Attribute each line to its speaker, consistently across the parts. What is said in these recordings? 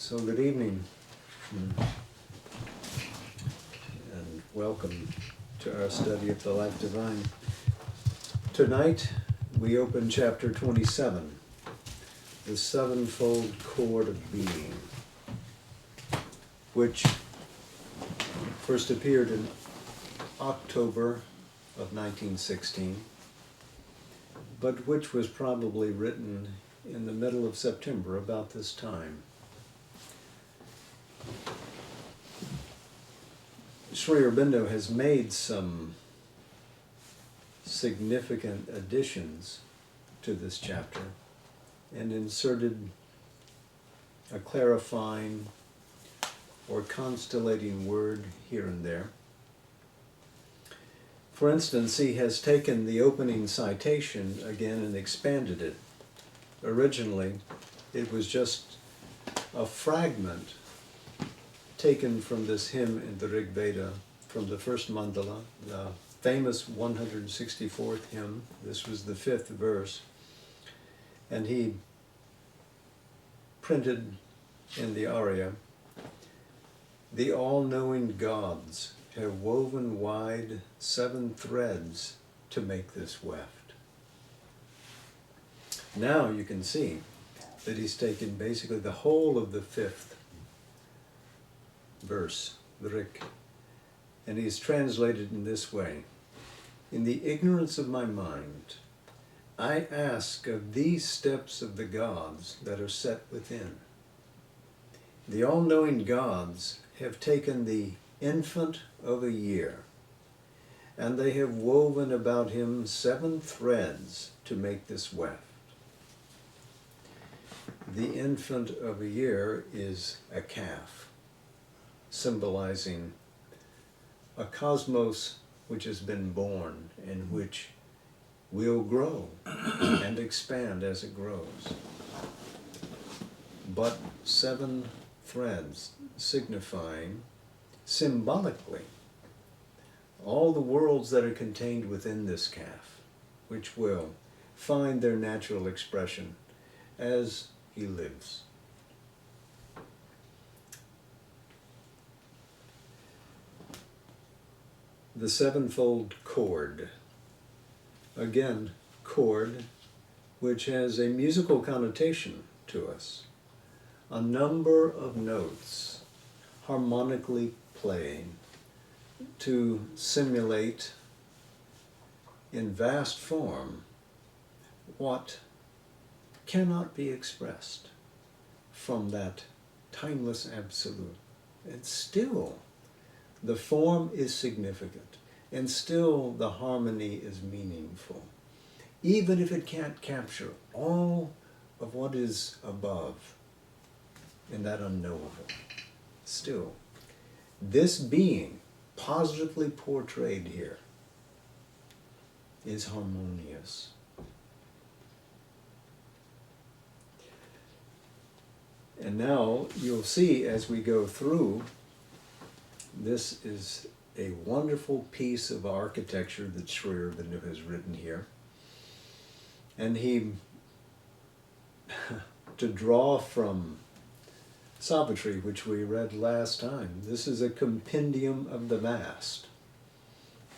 Speaker 1: So good evening and welcome to our study of the Life Divine. Tonight we open chapter 27, the sevenfold chord of being, which first appeared in October of 1916, but which was probably written in the middle of September, about this time. Sri Aurobindo has made some significant additions to this chapter and inserted a clarifying or constellating word here and there. For instance, he has taken the opening citation again and expanded it. Originally, it was just a fragment taken from this hymn in the Rig Veda, from the first mandala, the famous 164th hymn. This was the fifth verse. And he printed in the aria, "The all-knowing gods have woven wide 7 threads to make this weft." Now you can see that he's taken basically the whole of the fifth verse, the Rik, and he's translated in this way: "In the ignorance of my mind, I ask of these steps of the gods that are set within. The all-knowing gods have taken the infant of a year, and they have woven about him 7 threads to make this weft." The infant of a year is a calf, symbolizing a cosmos which has been born and which will grow and expand as it grows. But 7 threads signifying, symbolically, all the worlds that are contained within this calf, which will find their natural expression as he lives. The sevenfold chord. Again, chord, which has a musical connotation to us. A number of notes harmonically playing to simulate in vast form what cannot be expressed from that timeless absolute. And still, the form is significant, and still the harmony is meaningful, even if it can't capture all of what is above in that unknowable. Still, this being positively portrayed here is harmonious. And now you'll see as we go through, this is a wonderful piece of architecture that Sri Aurobindo has written here. And he, to draw from Savitri, which we read last time, this is a compendium of the vast.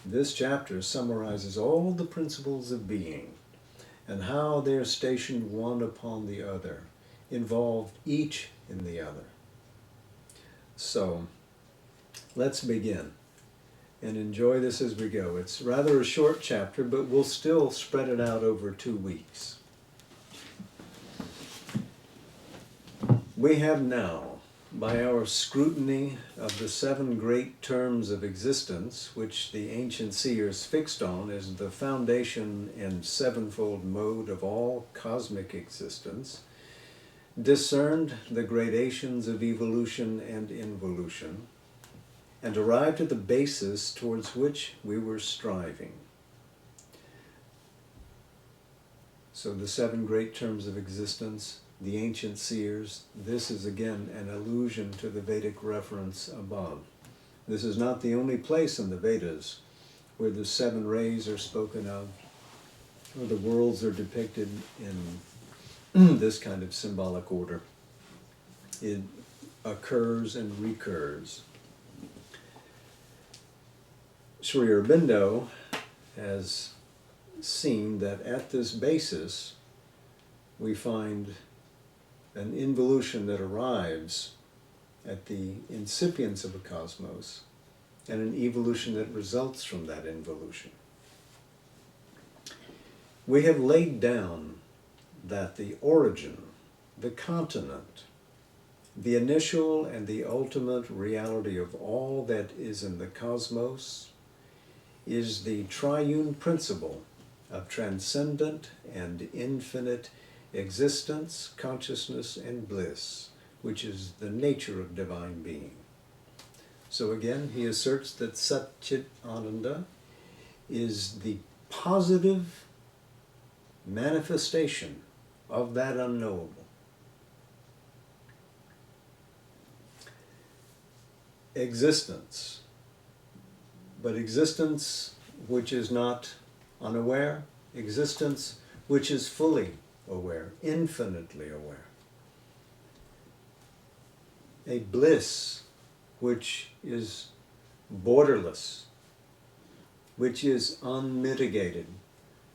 Speaker 1: This chapter summarizes all the principles of being and how they're stationed one upon the other, involved each in the other. So, let's begin and enjoy this as we go. It's rather a short chapter, but we'll still spread it out over 2 weeks. We have now, by our scrutiny of the 7 great terms of existence, which the ancient seers fixed on as the foundation and sevenfold mode of all cosmic existence, discerned the gradations of evolution and involution, and arrived at the basis towards which we were striving. So the 7 great terms of existence, the ancient seers, this is again an allusion to the Vedic reference above. This is not the only place in the Vedas where the 7 rays are spoken of, or the worlds are depicted in this kind of symbolic order. occurs and recurs. Sri Aurobindo has seen that at this basis we find an involution that arrives at the incipience of a cosmos and an evolution that results from that involution. We have laid down that the origin, the continent, the initial and the ultimate reality of all that is in the cosmos is the triune principle of transcendent and infinite existence, consciousness, and bliss, which is the nature of divine being. So again, he asserts that Sat-Chit Ananda is the positive manifestation of that unknowable. Existence, but existence which is not unaware, existence which is fully aware, infinitely aware. A bliss which is borderless, which is unmitigated,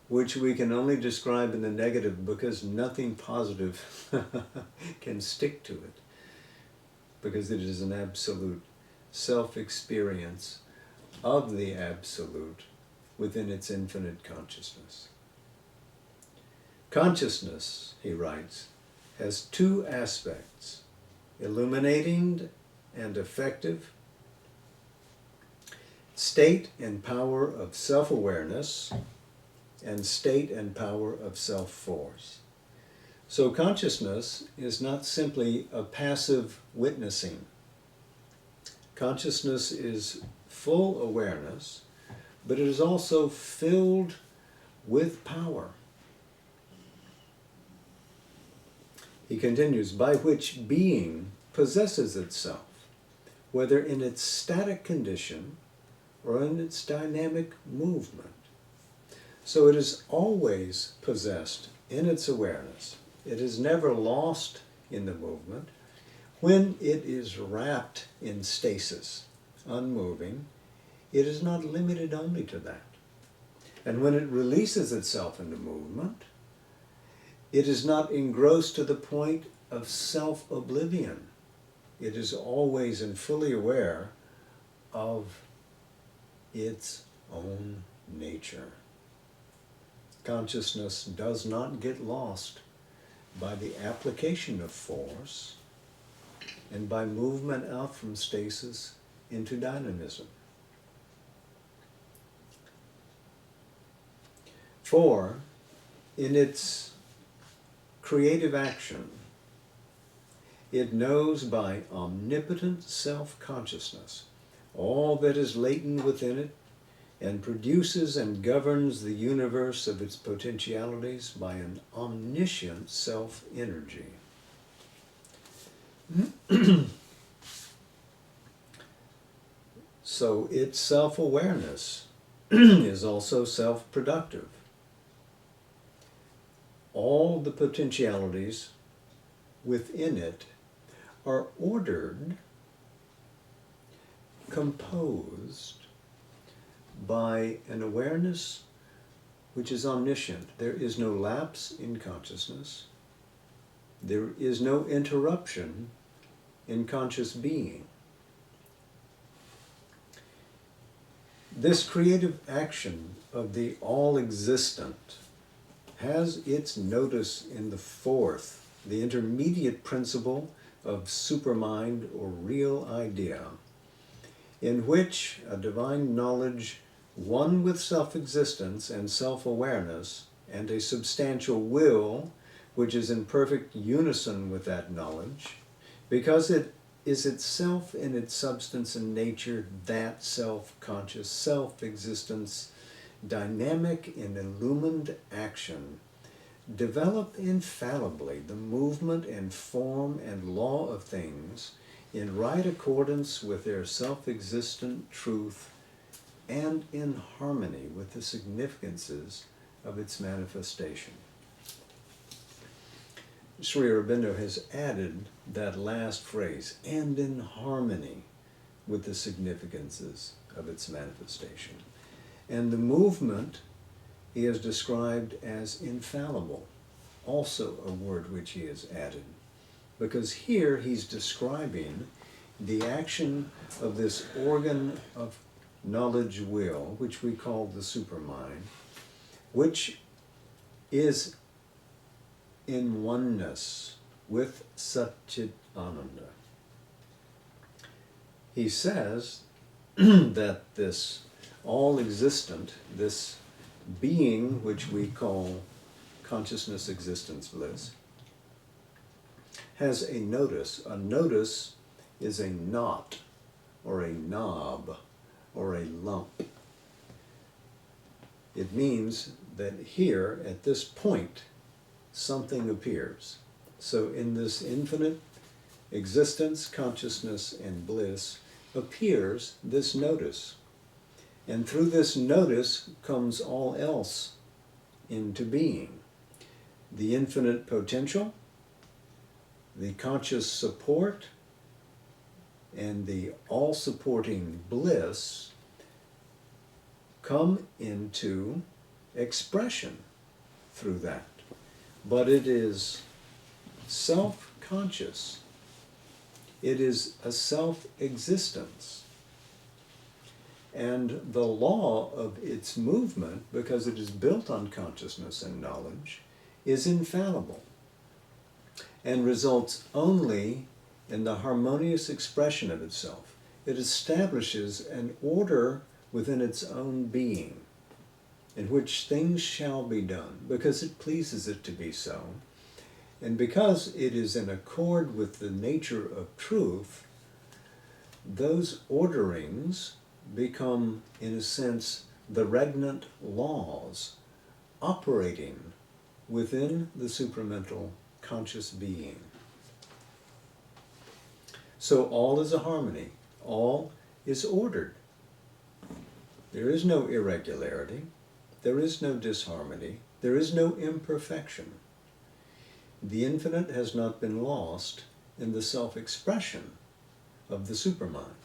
Speaker 1: which we can only describe in the negative because nothing positive can stick to it, because it is an absolute self-experience of the absolute within its infinite consciousness. Consciousness, he writes, has two aspects: illuminating and effective, state and power of self-awareness, and state and power of self-force. So consciousness is not simply a passive witnessing. Consciousness is full awareness, but it is also filled with power. He continues, by which being possesses itself, whether in its static condition or in its dynamic movement. So it is always possessed in its awareness. It is never lost in the movement. When it is wrapped in stasis, unmoving, it is not limited only to that. And when it releases itself into movement, it is not engrossed to the point of self-oblivion. It is always and fully aware of its own nature. Consciousness does not get lost by the application of force and by movement out from stasis into dynamism. For in its creative action, it knows by omnipotent self-consciousness all that is latent within it, and produces and governs the universe of its potentialities by an omniscient self-energy. So its self-awareness is also self-productive. All the potentialities within it are ordered, composed by an awareness which is omniscient. There is no lapse in consciousness. There is no interruption in conscious being. This creative action of the all-existent has its notice in the fourth, the intermediate principle of supermind or real idea, in which a divine knowledge, one with self-existence and self-awareness, and a substantial will, which is in perfect unison with that knowledge, because it is itself in its substance and nature that self-conscious, self-existence, dynamic in illumined action, develop infallibly the movement and form and law of things in right accordance with their self-existent truth and in harmony with the significances of its manifestation. Sri Aurobindo has added that last phrase, and in harmony with the significances of its manifestation. And the movement he has described as infallible, also a word which he has added, because here he's describing the action of this organ of knowledge will, which we call the supermind, which is in oneness with Satchitananda. He says that this all existent, this being which we call consciousness, existence, bliss, has a notice. A notice is a knot or a knob or a lump. It means that here, at this point, something appears. So in this infinite existence, consciousness, and bliss appears this notice. And through this notice comes all else into being. The infinite potential, the conscious support, and the all-supporting bliss come into expression through that. But it is self-conscious. It is a self-existence. And the law of its movement, because it is built on consciousness and knowledge, is infallible and results only in the harmonious expression of itself. It establishes an order within its own being, in which things shall be done, because it pleases it to be so, and because it is in accord with the nature of truth. Those orderings become, in a sense, the regnant laws operating within the supramental conscious being. So all is a harmony, all is ordered. There is no irregularity, there is no disharmony, there is no imperfection. The infinite has not been lost in the self-expression of the supermind.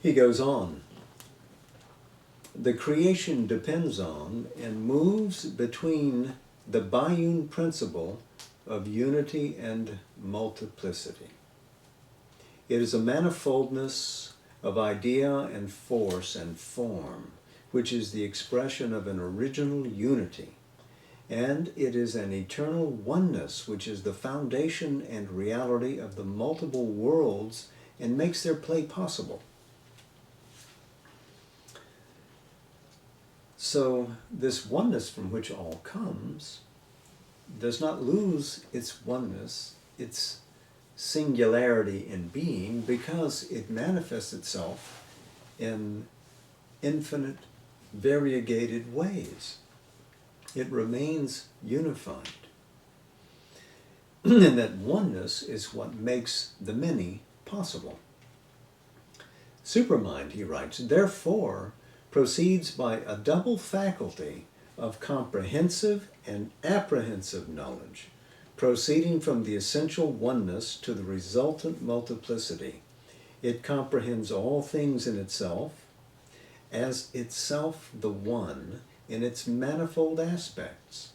Speaker 1: He goes on. The creation depends on and moves between the biune principle of unity and multiplicity. It is a manifoldness of idea and force and form, which is the expression of an original unity. And it is an eternal oneness, which is the foundation and reality of the multiple worlds and makes their play possible. So this oneness from which all comes does not lose its oneness, its singularity in being, because it manifests itself in infinite, variegated ways. It remains unified. And that oneness is what makes the many possible. Supermind, he writes, therefore proceeds by a double faculty of comprehensive and apprehensive knowledge, proceeding from the essential oneness to the resultant multiplicity. It comprehends all things in itself, as itself the one in its manifold aspects,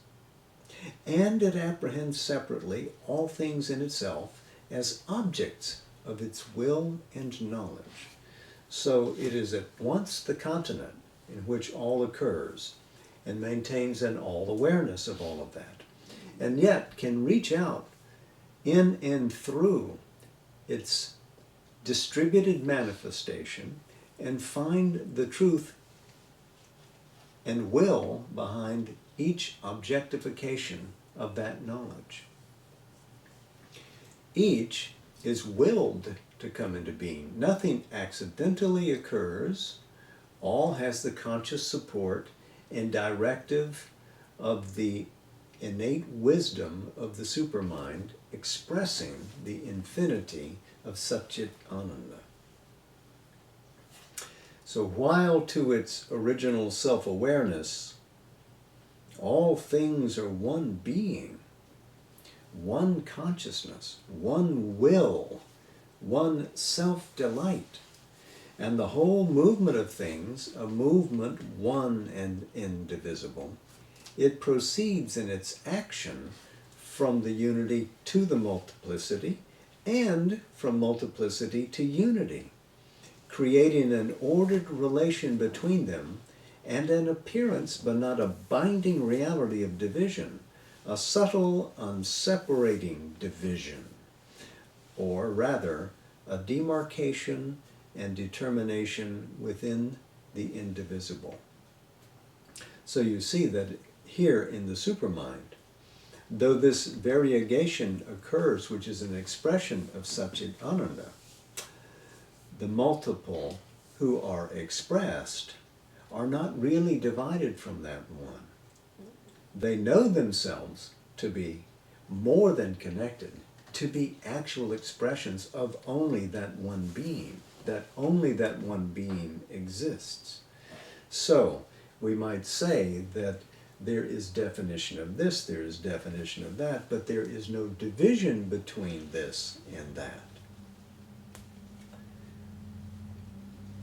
Speaker 1: and it apprehends separately all things in itself as objects of its will and knowledge. So it is at once the continent in which all occurs and maintains an all-awareness of all of that, and yet can reach out in and through its distributed manifestation and find the truth and will behind each objectification of that knowledge. Each is willed to come into being. Nothing accidentally occurs. All has the conscious support and directive of the innate wisdom of the supermind, expressing the infinity of Satchitananda. So while to its original self-awareness All things are one being, one consciousness, one will, one self-delight. And the whole movement of things, a movement one and indivisible, it proceeds in its action from the unity to the multiplicity and from multiplicity to unity, creating an ordered relation between them and an appearance but not a binding reality of division, a subtle unseparating division, or rather a demarcation and determination within the indivisible. So you see that here in the supermind, though this variegation occurs, which is an expression of Satchit Ananda, the multiple who are expressed are not really divided from that one. They know themselves to be more than connected, to be actual expressions of only that one being, that only that one being exists. So we might say that there is definition of this, there is definition of that, but there is no division between this and that.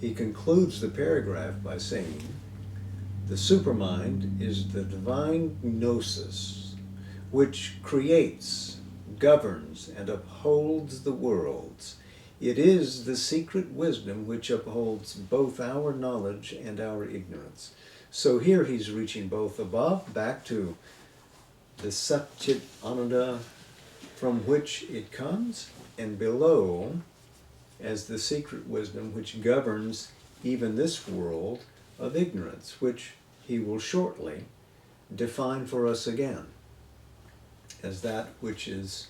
Speaker 1: He concludes the paragraph by saying, the supermind is the divine gnosis which creates, governs, and upholds the worlds. It is the secret wisdom which upholds both our knowledge and our ignorance. So here he's reaching both above, back to the Satchit Ananda from which it comes, and below as the secret wisdom which governs even this world of ignorance, which he will shortly define for us again as that which is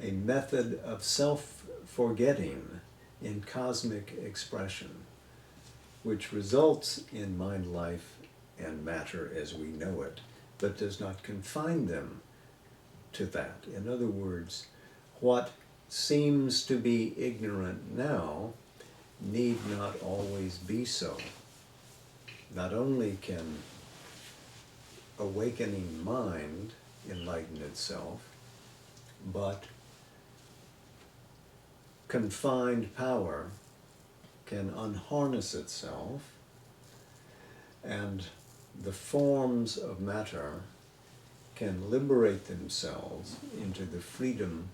Speaker 1: a method of self-forgetting in cosmic expression, which results in mind, life, and matter as we know it, but does not confine them to that. In other words, what seems to be ignorant now need not always be so. Not only can awakening mind enlighten itself, but confined power can unharness itself, and the forms of matter can liberate themselves into the freedom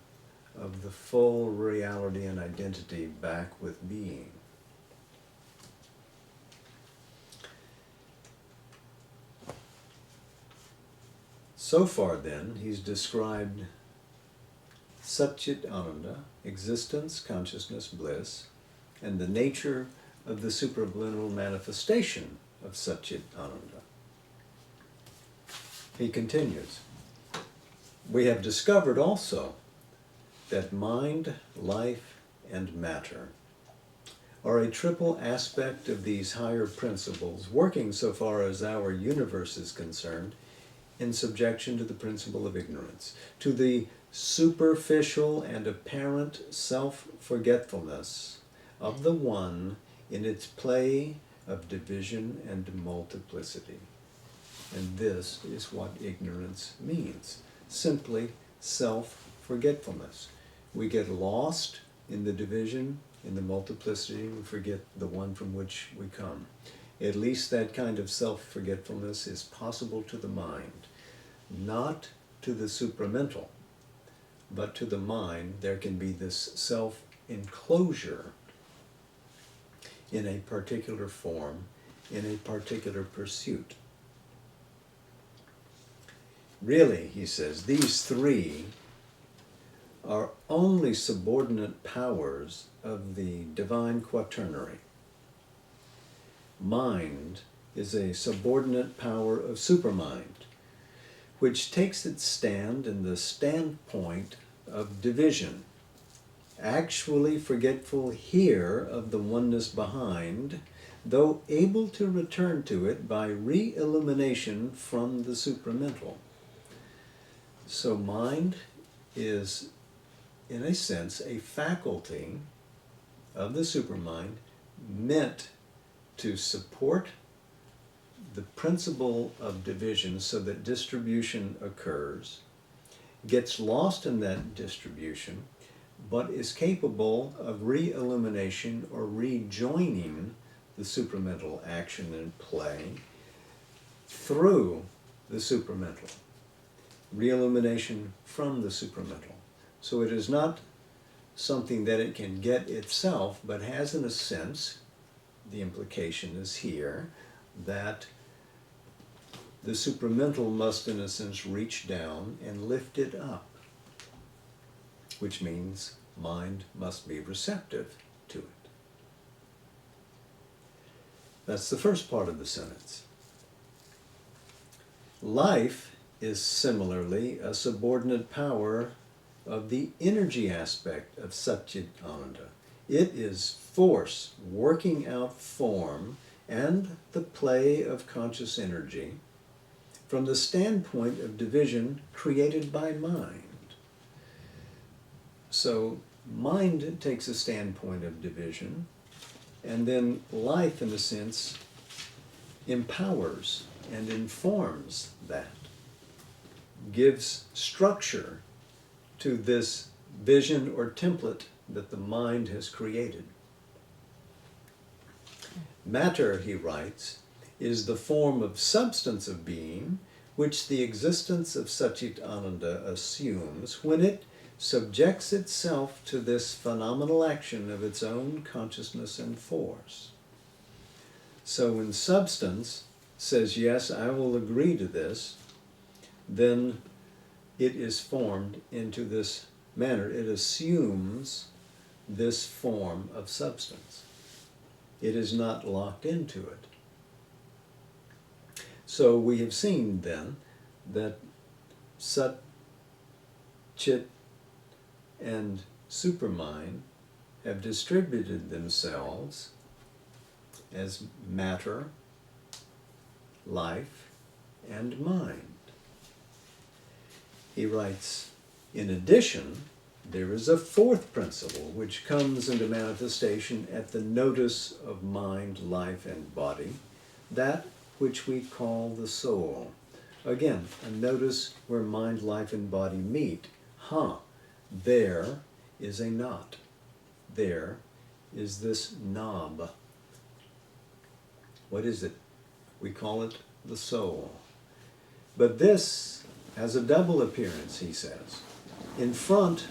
Speaker 1: of the full reality and identity back with being. So far then, he's described Satchit Ananda, existence, consciousness, bliss, and the nature of the supraliminal manifestation of Satchit Ananda. He continues, we have discovered also that mind, life, and matter are a triple aspect of these higher principles, working so far as our universe is concerned, in subjection to the principle of ignorance, to the superficial and apparent self-forgetfulness of the one in its play of division and multiplicity. And this is what ignorance means, simply self-forgetfulness. We get lost in the division, in the multiplicity, we forget the one from which we come. At least that kind of self-forgetfulness is possible to the mind, not to the supramental, but to the mind. There can be this self-enclosure in a particular form, in a particular pursuit. Really, he says, these three are only subordinate powers of the divine quaternary. Mind is a subordinate power of supermind, which takes its stand in the standpoint of division, actually forgetful here of the oneness behind, though able to return to it by re-illumination from the supramental. So mind is, in a sense, a faculty of the supermind meant to support the principle of division so that distribution occurs, gets lost in that distribution, but is capable of re-illumination or rejoining the supramental action and play through the supramental, re-illumination from the supramental. So it is not something that it can get itself, but has, in a sense, the implication is here, that the supramental must, in a sense, reach down and lift it up, which means mind must be receptive to it. That's the first part of the sentence. Life is similarly a subordinate power of the energy aspect of Satchit Ananda. It is force working out form and the play of conscious energy from the standpoint of division created by mind. So mind takes a standpoint of division, and then life, in a sense, empowers and informs that, gives structure to this vision or template that the mind has created. Matter, he writes, is the form of substance of being which the existence of Satchit Ananda assumes when it subjects itself to this phenomenal action of its own consciousness and force. So when substance says, yes, I will agree to this, then it is formed into this manner. It assumes this form of substance. It is not locked into it. So we have seen then that Sat, Chit, and Supermind have distributed themselves as matter, life, and mind. He writes, in addition, there is a fourth principle which comes into manifestation at the nodus of mind, life, and body, that which we call the soul. Again, a nodus where mind, life, and body meet. There is a knot. There is this knob. What is it? We call it the soul. But this has a double appearance, he says. In front,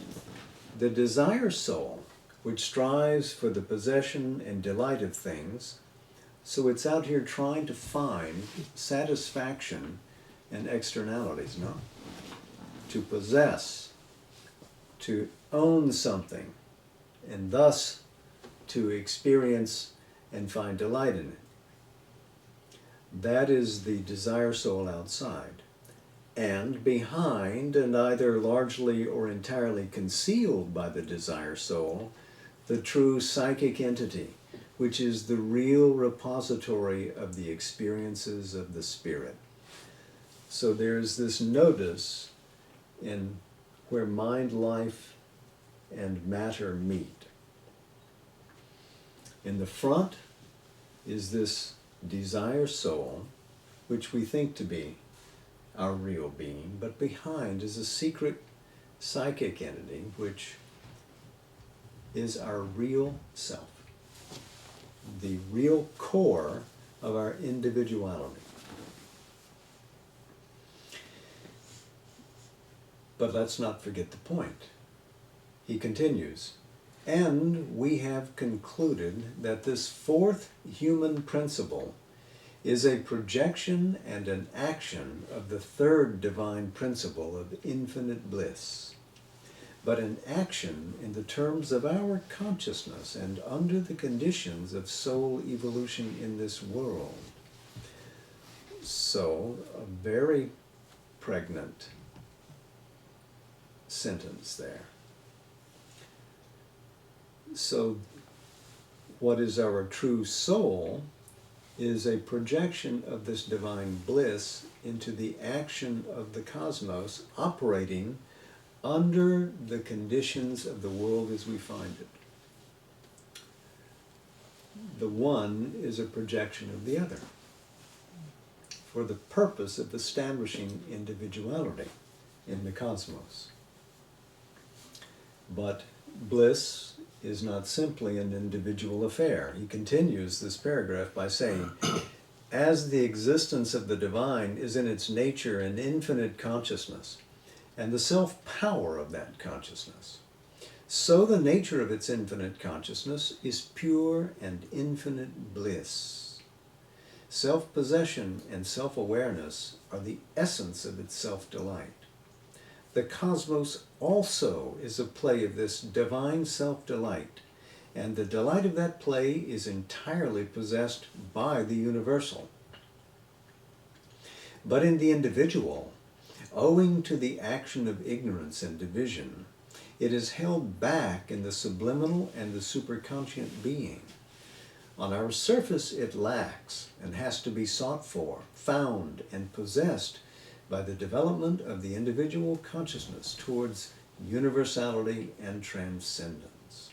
Speaker 1: the desire soul, which strives for the possession and delight of things, so it's out here trying to find satisfaction in externalities, no? To possess, to own something, and thus to experience and find delight in it. That is the desire soul outside. And behind, and either largely or entirely concealed by the desire soul, the true psychic entity, which is the real repository of the experiences of the spirit. So there's this nodus in where mind, life, and matter meet. In the front is this desire soul, which we think to be our real being, but behind is a secret psychic entity, which is our real self, the real core of our individuality. But let's not forget the point. He continues, and we have concluded that this fourth human principle is a projection and an action of the third divine principle of infinite bliss, but an action in the terms of our consciousness and under the conditions of soul evolution in this world. So, a very pregnant sentence there. So, what is our true soul is a projection of this divine bliss into the action of the cosmos operating under the conditions of the world as we find it. The one is a projection of the other. for the purpose of establishing individuality in the cosmos. But bliss is not simply an individual affair. He continues this paragraph by saying, as the existence of the divine is in its nature an infinite consciousness, and the self-power of that consciousness, so the nature of its infinite consciousness is pure and infinite bliss. Self-possession and self-awareness are the essence of its self-delight. The cosmos also is a play of this divine self-delight, and the delight of that play is entirely possessed by the universal. But in the individual, owing to the action of ignorance and division, it is held back in the subliminal and the superconscient being. On our surface it lacks and has to be sought for, found, and possessed by the development of the individual consciousness towards universality and transcendence.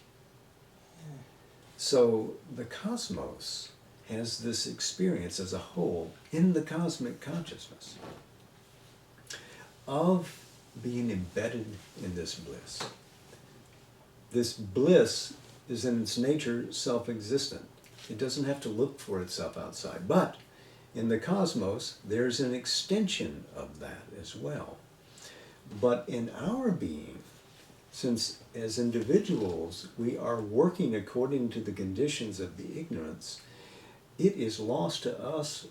Speaker 1: So the cosmos has this experience as a whole in the cosmic consciousness of being embedded in this bliss. This bliss is in its nature self-existent. It doesn't have to look for itself outside. But in the cosmos, there's an extension of that as well. But in our being, since as individuals we are working according to the conditions of the ignorance, it is lost to us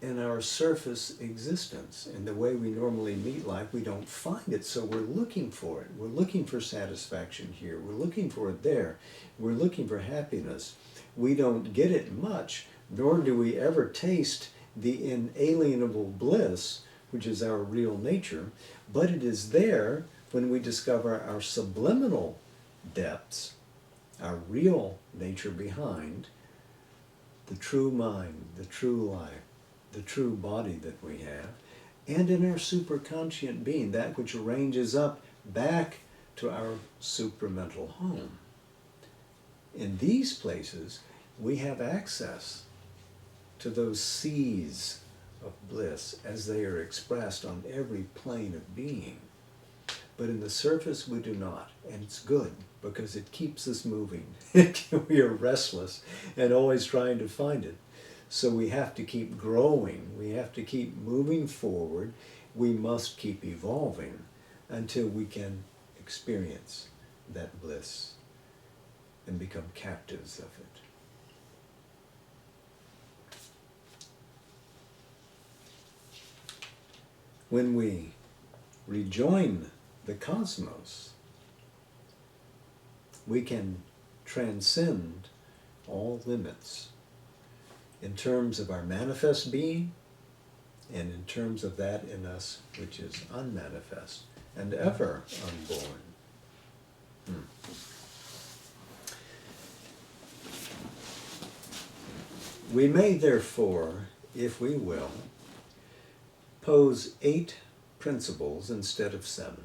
Speaker 1: in our surface existence. In the way we normally meet life, we don't find it, so we're looking for it. We're looking for satisfaction here. We're looking for it there. We're looking for happiness. We don't get it much, nor do we ever taste the inalienable bliss, which is our real nature, but it is there when we discover our subliminal depths, our real nature behind, the true mind, the true life, the true body that we have, and in our superconscient being, that which ranges up back to our supramental home. In these places, we have access to those seas of bliss as they are expressed on every plane of being. But in the surface, we do not, and it's good because it keeps us moving. We are restless and always trying to find it. So we have to keep growing. We have to keep moving forward. We must keep evolving until we can experience that bliss and become captives of it. When we rejoin the cosmos, we can transcend all limits in terms of our manifest being and in terms of that in us which is unmanifest and ever unborn. We may therefore, if we will, pose 8 principles instead of 7.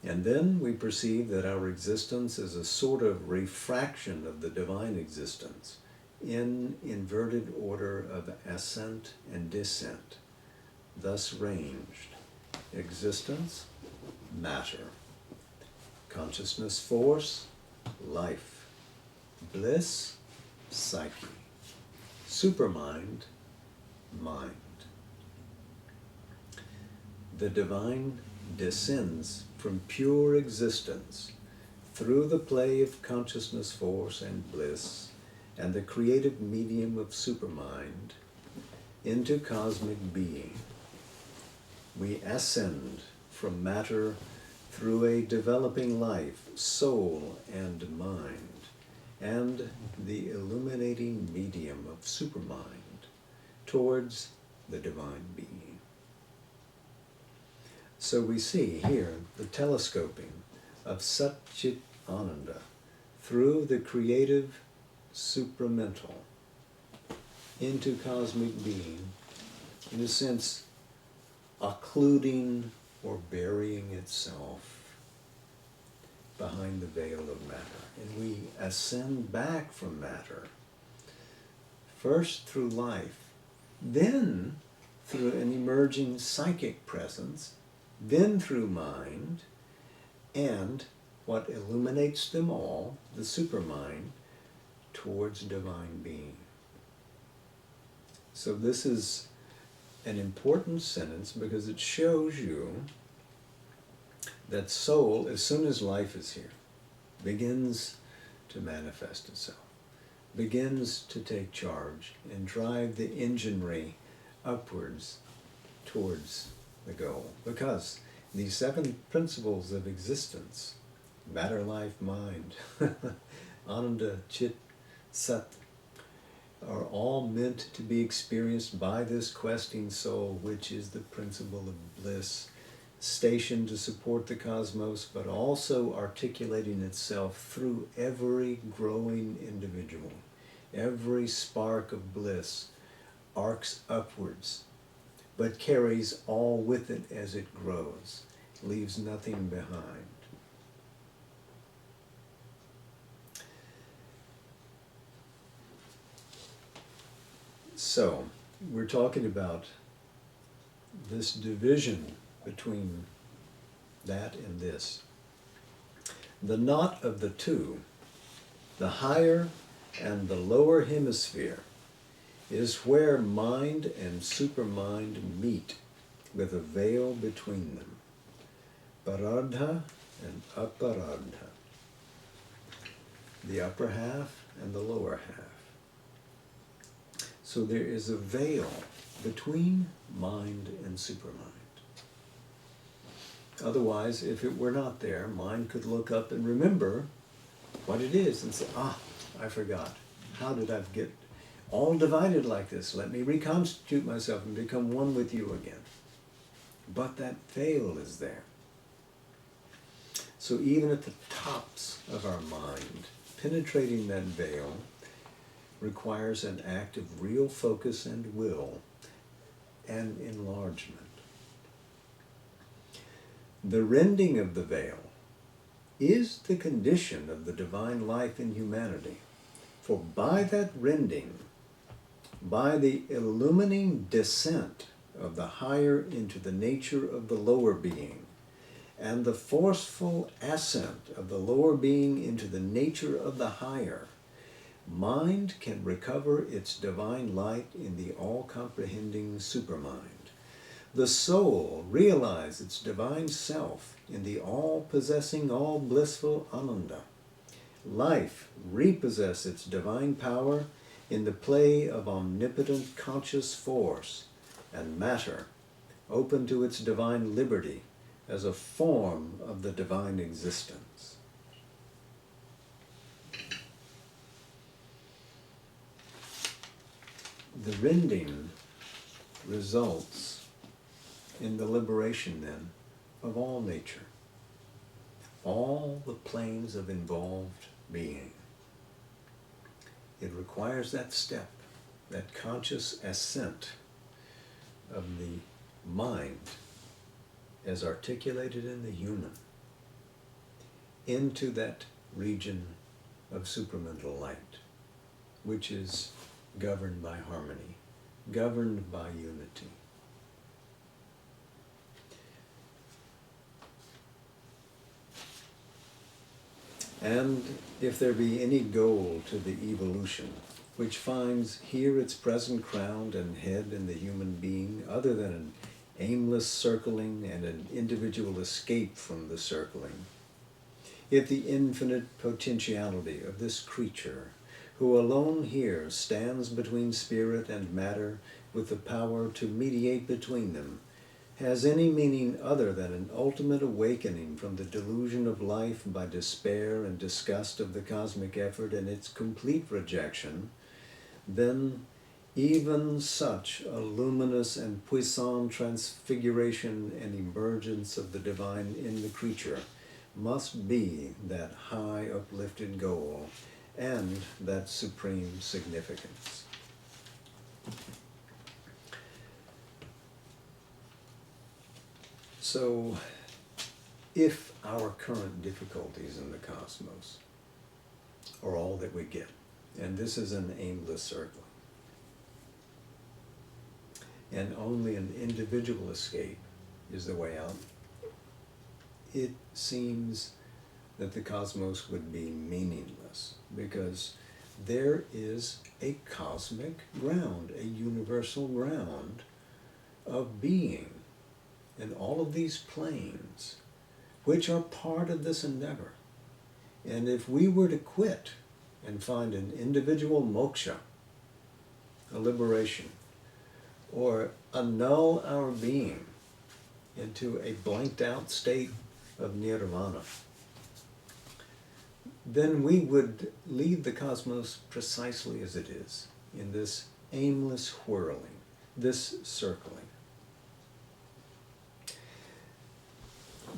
Speaker 1: And then we perceive that our existence is a sort of refraction of the divine existence in inverted order of ascent and descent, thus ranged: existence, matter; consciousness, force, life; bliss, psyche; supermind, mind. The divine descends from pure existence through the play of consciousness, force, and bliss, and the creative medium of supermind into cosmic being. We ascend from matter through a developing life, soul, and mind, and the illuminating medium of supermind towards the divine being. So we see here the telescoping of Satchit Ananda through the creative supramental into cosmic being, in a sense, occluding or burying itself behind the veil of matter. And we ascend back from matter, first through life, then through an emerging psychic presence, then through mind, and what illuminates them all, the supermind, towards divine being. So this is an important sentence because it shows you that soul, as soon as life is here, begins to manifest itself, begins to take charge and drive the enginery upwards towards the goal. Because these 7 principles of existence, matter, life, mind, Ananda, Chit, Sat, are all meant to be experienced by this questing soul, which is the principle of bliss, stationed to support the cosmos, but also articulating itself through every growing individual. Every spark of bliss arcs upwards, but carries all with it as it grows, leaves nothing behind. So, we're talking about this division between that and this. The knot of the two, the higher and the lower hemisphere, is where mind and supermind meet with a veil between them. Paradha and aparadha. The upper half and the lower half. So there is a veil between mind and supermind. Otherwise, if it were not there, mind could look up and remember what it is and say, I forgot. How did I get all divided like this? Let me reconstitute myself and become one with you again. But that veil is there. So even at the tops of our mind, penetrating that veil requires an act of real focus and will and enlargement. The rending of the veil is the condition of the divine life in humanity. For by that rending, by the illumining descent of the higher into the nature of the lower being, and the forceful ascent of the lower being into the nature of the higher, mind can recover its divine light in the all-comprehending supermind. The soul realize its divine self in the all-possessing, all-blissful Ananda. Life repossess its divine power in the play of omnipotent conscious force, and matter open to its divine liberty as a form of the divine existence. The rending results in the liberation, then, of all nature, all the planes of involved being. It requires that step, that conscious ascent of the mind as articulated in the human into that region of supramental light, which is governed by harmony, governed by unity. And if there be any goal to the evolution, which finds here its present crown and head in the human being, other than an aimless circling and an individual escape from the circling, if the infinite potentiality of this creature, who alone here stands between spirit and matter with the power to mediate between them, has any meaning other than an ultimate awakening from the delusion of life by despair and disgust of the cosmic effort and its complete rejection, then even such a luminous and puissant transfiguration and emergence of the divine in the creature must be that high uplifted goal and that supreme significance. So, if our current difficulties in the cosmos are all that we get, and this is an aimless circle, and only an individual escape is the way out, it seems that the cosmos would be meaningless, because there is a cosmic ground, a universal ground of being in all of these planes, which are part of this endeavor. And if we were to quit and find an individual moksha, a liberation, or annul our being into a blanked out state of nirvana, then we would leave the cosmos precisely as it is, in this aimless whirling, this circling.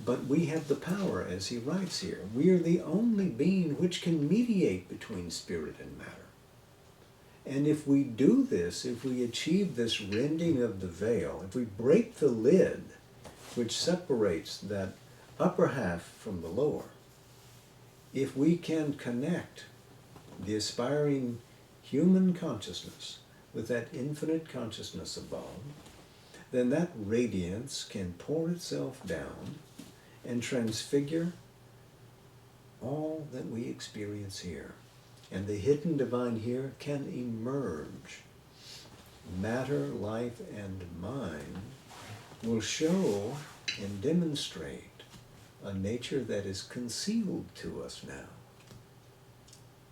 Speaker 1: But we have the power, as he writes here. We are the only being which can mediate between spirit and matter. And if we do this, if we achieve this rending of the veil, if we break the lid which separates that upper half from the lower, if we can connect the aspiring human consciousness with that infinite consciousness above, then that radiance can pour itself down and transfigure all that we experience here. And the hidden divine here can emerge. Matter, life, and mind will show and demonstrate a nature that is concealed to us now.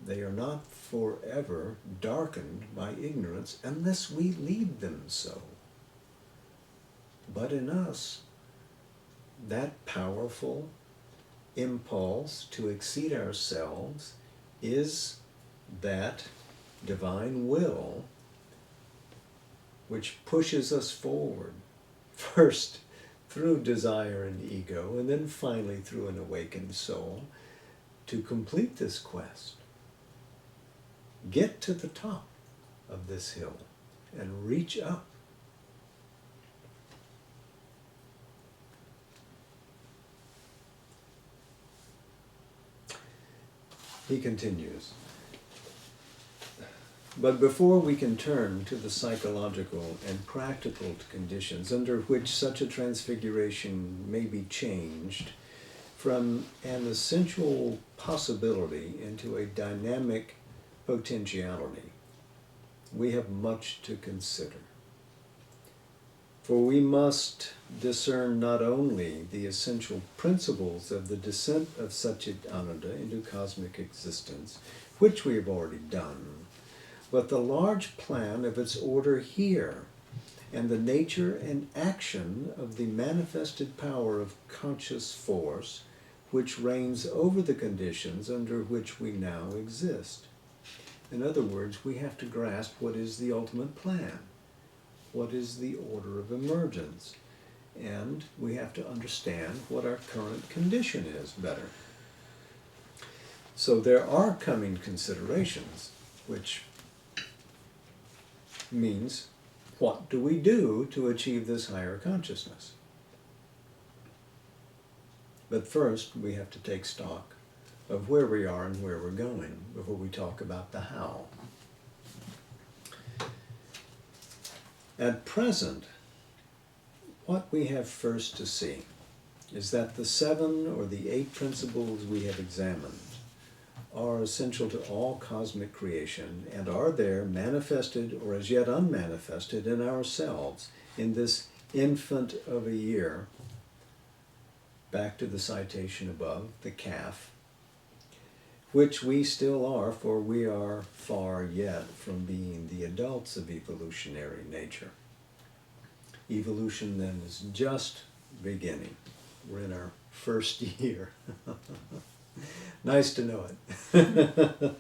Speaker 1: They are not forever darkened by ignorance unless we leave them so. But in us, that powerful impulse to exceed ourselves is that divine will which pushes us forward, first through desire and ego, and then finally through an awakened soul, to complete this quest. Get to the top of this hill and reach up. He continues, but before we can turn to the psychological and practical conditions under which such a transfiguration may be changed from an essential possibility into a dynamic potentiality, we have much to consider. For we must discern not only the essential principles of the descent of Satchitananda into cosmic existence, which we have already done, but the large plan of its order here, and the nature and action of the manifested power of conscious force, which reigns over the conditions under which we now exist. In other words, we have to grasp what is the ultimate plan. What is the order of emergence? And we have to understand what our current condition is better. So there are coming considerations, which means, what do we do to achieve this higher consciousness? But first, we have to take stock of where we are and where we're going before we talk about the how. At present, what we have first to see is that the 7 or the 8 principles we have examined are essential to all cosmic creation and are there manifested or as yet unmanifested in ourselves in this infant of a year. Back to the citation above, the calf, which we still are, for we are far yet from being the adults of evolutionary nature. Evolution then is just beginning. We're in our first year. Nice to know it.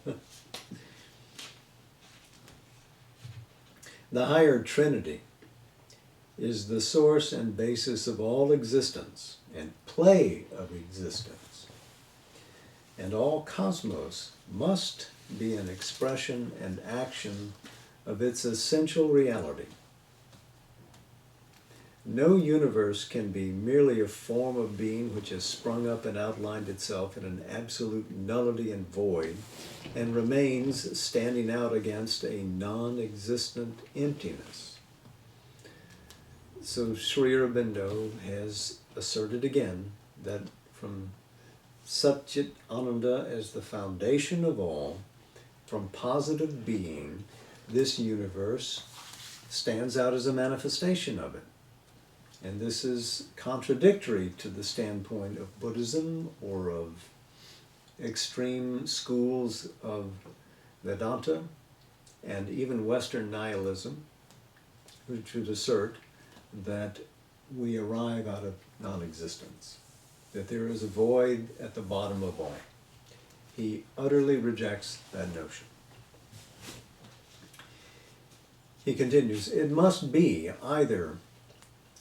Speaker 1: The higher Trinity is the source and basis of all existence and play of existence. And all cosmos must be an expression and action of its essential reality. No universe can be merely a form of being which has sprung up and outlined itself in an absolute nullity and void and remains standing out against a non-existent emptiness. So Sri Aurobindo has asserted again that from Satchit Ananda as the foundation of all, from positive being, this universe stands out as a manifestation of it. And this is contradictory to the standpoint of Buddhism or of extreme schools of Vedanta and even Western nihilism, which would assert that we arrive out of non-existence, that there is a void at the bottom of all. He utterly rejects that notion. He continues, it must be either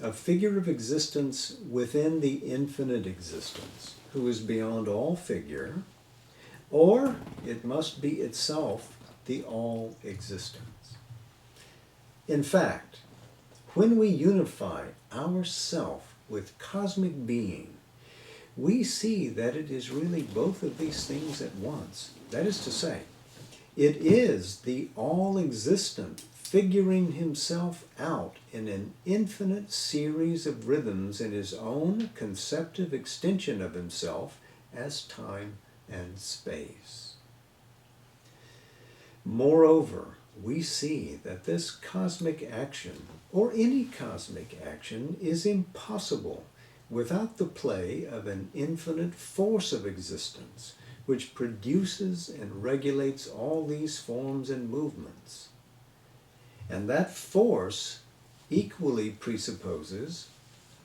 Speaker 1: a figure of existence within the infinite existence, who is beyond all figure, or it must be itself the all existence. In fact, when we unify ourself with cosmic being, we see that it is really both of these things at once. That is to say, it is the all-existent figuring himself out in an infinite series of rhythms in his own conceptive extension of himself as time and space. Moreover, we see that this cosmic action, or any cosmic action, is impossible without the play of an infinite force of existence, which produces and regulates all these forms and movements. And that force equally presupposes,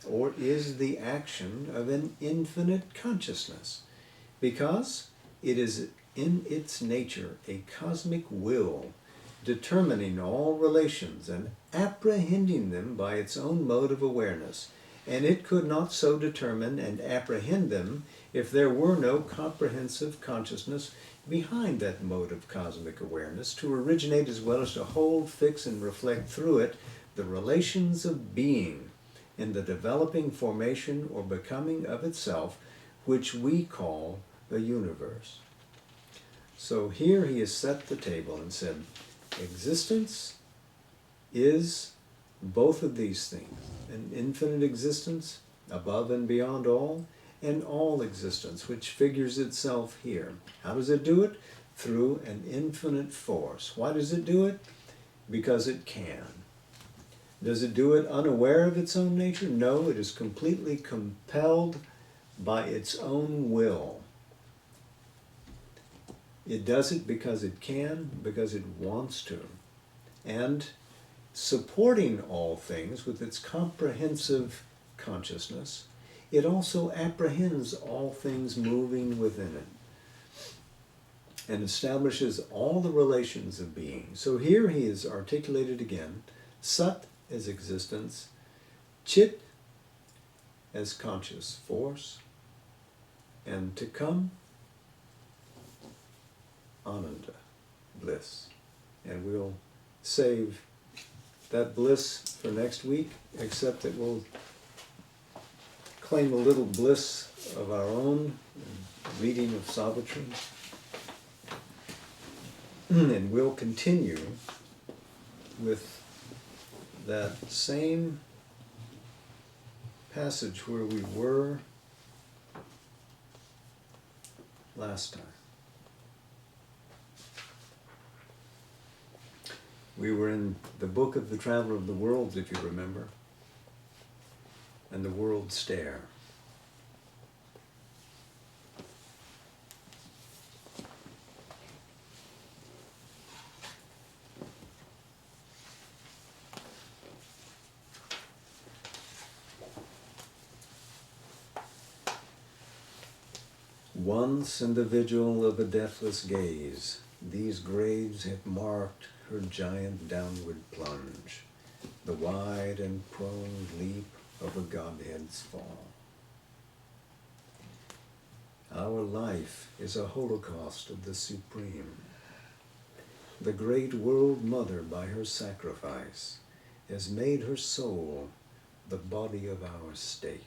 Speaker 1: or is the action of an infinite consciousness, because it is in its nature a cosmic will, determining all relations and apprehending them by its own mode of awareness. And it could not so determine and apprehend them if there were no comprehensive consciousness behind that mode of cosmic awareness to originate as well as to hold, fix, and reflect through it the relations of being in the developing formation or becoming of itself, which we call the universe. So here he has set the table and said, existence is both of these things, an infinite existence above and beyond all, and all existence, which figures itself here. How does it do it? Through an infinite force. Why does it do it? Because it can. Does it do it unaware of its own nature? No, it is completely compelled by its own will. It does it because it can, because it wants to. And supporting all things with its comprehensive consciousness, it also apprehends all things moving within it and establishes all the relations of being. So here he is articulated again, Sat as existence, Chit as conscious force, and to come, Ananda, bliss. And we'll save that bliss for next week, except that we'll claim a little bliss of our own, reading of Savitri. And we'll continue with that same passage where we were last time. We were in the book of the Traveler of the Worlds, if you remember, and the world stare. Once in the vigil of a deathless gaze, these graves have marked her giant downward plunge, the wide and prone leap of a Godhead's fall. Our life is a holocaust of the Supreme. The great world mother by her sacrifice has made her soul the body of our state.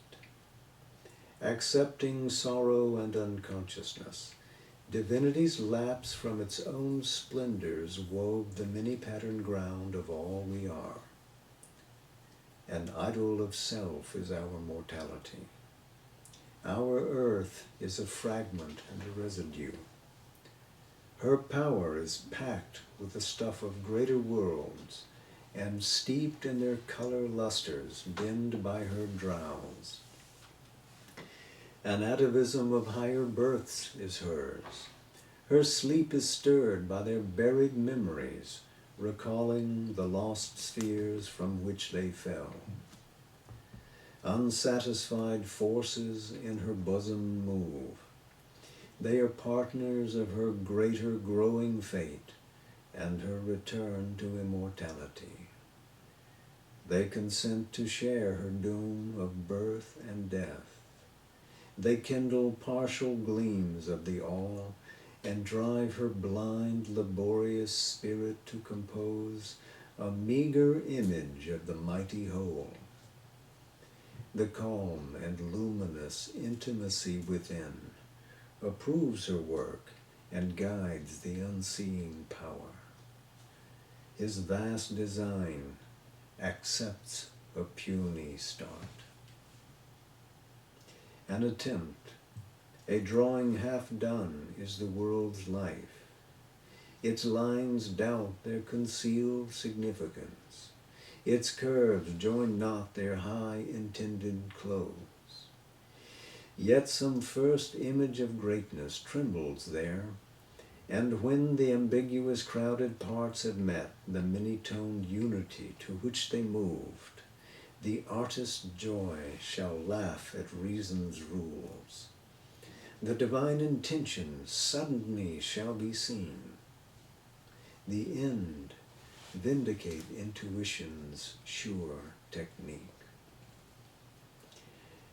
Speaker 1: Accepting sorrow and unconsciousness, divinity's lapse from its own splendors wove the many-patterned ground of all we are. An idol of self is our mortality. Our earth is a fragment and a residue. Her power is packed with the stuff of greater worlds, and steeped in their color lusters, dimmed by her drowse. An atavism of higher births is hers. Her sleep is stirred by their buried memories, recalling the lost spheres from which they fell. Unsatisfied forces in her bosom move. They are partners of her greater growing fate and her return to immortality. They consent to share her doom of birth and death. They kindle partial gleams of the all and drive her blind, laborious spirit to compose a meager image of the mighty whole. The calm and luminous intimacy within approves her work and guides the unseeing power. His vast design accepts a puny start. An attempt, a drawing half done, is the world's life. Its lines doubt their concealed significance. Its curves join not their high intended close. Yet some first image of greatness trembles there, and when the ambiguous crowded parts have met the many-toned unity to which they moved, the artist's joy shall laugh at reason's rules. The divine intention suddenly shall be seen. The end vindicate intuition's sure technique.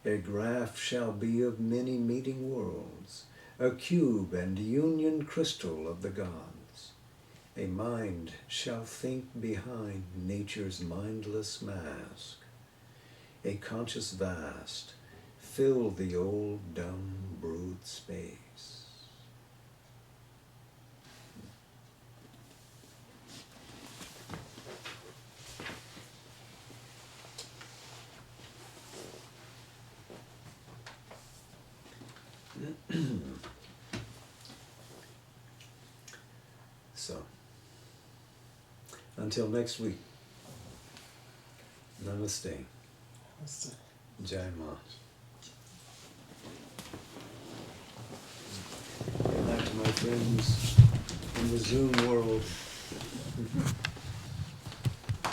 Speaker 1: A graph shall be of many meeting worlds, a cube and union crystal of the gods. A mind shall think behind nature's mindless mask. A conscious vast fill the old dumb brute space. So, until next week, namaste.
Speaker 2: Namaste.
Speaker 1: Jai Ma. Good night to my friends in the Zoom world.